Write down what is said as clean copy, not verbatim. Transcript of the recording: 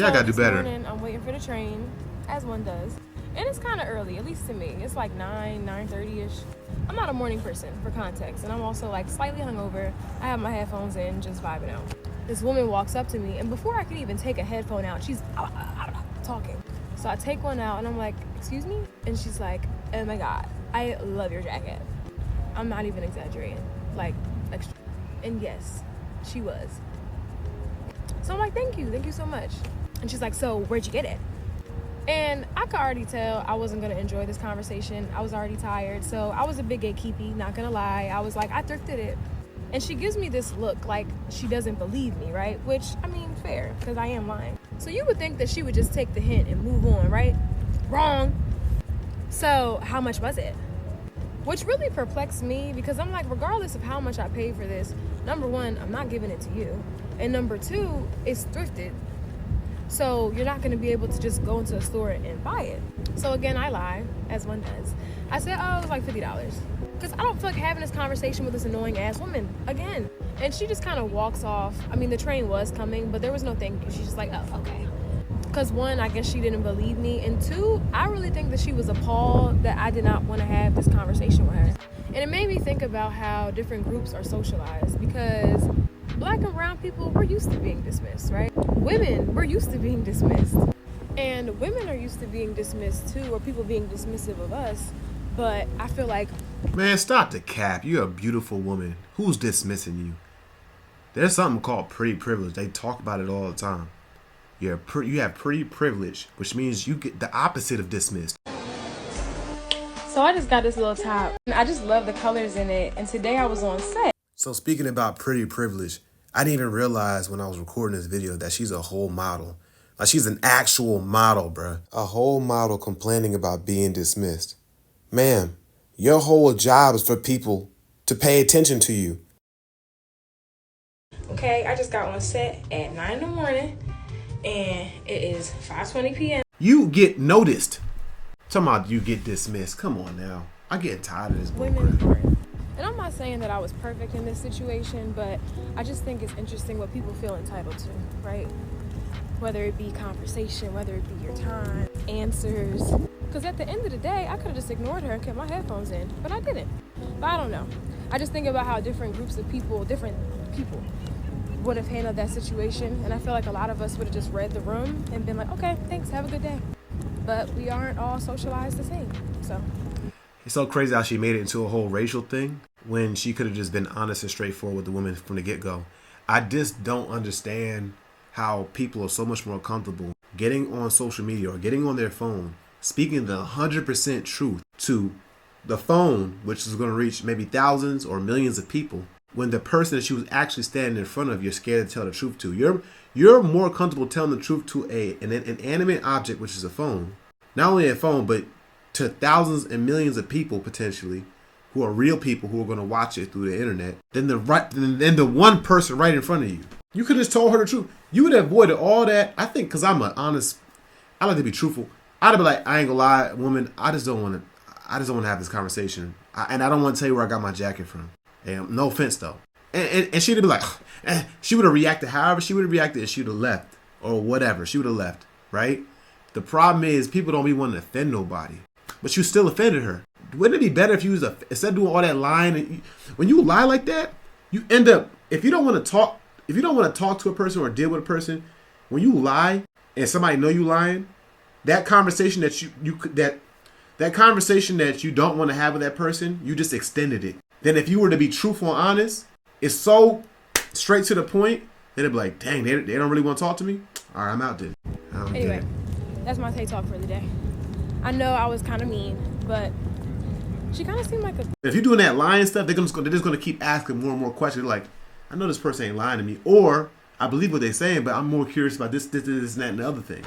Yeah, I So gotta do this better. morning, I'm waiting for the train, as one does. And it's kind of early, at least to me. It's like 9:30-ish. I'm not a morning person, for context. And I'm also like slightly hungover. I have my headphones in, just vibing out. This woman walks up to me, and before I can even take a headphone out, she's talking. So I take one out, and I'm like, excuse me? And she's like, oh my God, I love your jacket. I'm not even exaggerating. Like, extra. And yes, she was. So I'm like, thank you so much. And she's like, so where'd you get it? And I could already tell I wasn't gonna enjoy this conversation. I was already tired, so I was a big gatekeepy, not gonna lie. I was like, I thrifted it. And she gives me this look like she doesn't believe me, right? Which, I mean, fair, because I am lying. So you would think that she would just take the hint and move on, right? Wrong. So how much was it? Which really perplexed me, because I'm like, regardless of how much I paid for this, number one, I'm not giving it to you. And number two, it's thrifted. So you're not going to be able to just go into a store and buy it. So again, I lied, as one does. I said, oh, it was like $50. Because I don't feel like having this conversation with this annoying ass woman again. And she just kind of walks off. I mean, the train was coming, but there was no thank you. She's just like, oh, okay. Because one, I guess she didn't believe me. And two, I really think that she was appalled that I did not want to have this conversation with her. And it made me think about how different groups are socialized, because Black and brown people, we're used to being dismissed, right? Women, we're used to being dismissed. And women are used to being dismissed too, or people being dismissive of us. But I feel like, Man, stop the cap. You're a beautiful woman. Who's dismissing you? There's something called pretty privilege. They talk about it all the time. You have pretty privilege, which means you get the opposite of dismissed. so I just got this little top. I just love the colors in it. And today I was on set. So speaking about pretty privilege, I didn't even realize when I was recording this video that she's a whole model. Like, she's an actual model, bruh. A whole model complaining about being dismissed. Ma'am, your whole job is for people to pay attention to you. Okay, I just got on set at 9 in the morning. And it is 5:20 p.m. You get noticed. Talking about you get dismissed. Come on now. I get tired of this Women bullcrap. aren't. And I'm not saying that I was perfect in this situation, but I just think it's interesting what people feel entitled to, right? Whether it be conversation, whether it be your time, answers. Because at the end of the day, I could have just ignored her and kept my headphones in, but I didn't. But I don't know. I just think about how different groups of people, different people, would have handled that situation. And I feel like a lot of us would have just read the room and been like, okay, thanks, have a good day. But we aren't all socialized the same, so. It's so crazy how she made it into a whole racial thing when she could have just been honest and straightforward with the woman from the get-go. I just don't understand how people are so much more comfortable getting on social media or getting on their phone, speaking the 100% truth to the phone, which is going to reach maybe thousands or millions of people, when the person that she was actually standing in front of, you're scared to tell the truth to. You're more comfortable telling the truth to an inanimate object, which is a phone. Not only a phone, but to thousands and millions of people potentially, who are real people who are going to watch it through the internet, than the one person right in front of you. You could have just told her the truth. You would have avoided all that. I think because I'm an honest, I like to be truthful. I'd be like, I ain't gonna lie, woman. I just don't want to have this conversation, and I don't want to tell you where I got my jacket from. And no offense though. And she'd be like, she would have reacted however she would have reacted if she would have left or whatever. She would have left, right? The problem is people don't be wanting to offend nobody, but you still offended her. Wouldn't it be better if you was instead of doing all that lying? And when you lie like that, you end up, if you don't want to talk to a person or deal with a person, when you lie and somebody know you lying, that conversation that conversation that you don't want to have with that person, you just extended it. Then if you were to be truthful and honest, it's so straight to the point, then it'd be like, dang, they don't really want to talk to me? All right, I'm out then. Anyway, that's my Tay Talk for the day. I know I was kind of mean, but she kind of seemed like a... If you're doing that lying stuff, they're just going to keep asking more and more questions. Like, I know this person ain't lying to me, or I believe what they're saying, but I'm more curious about this, and that, and the other thing.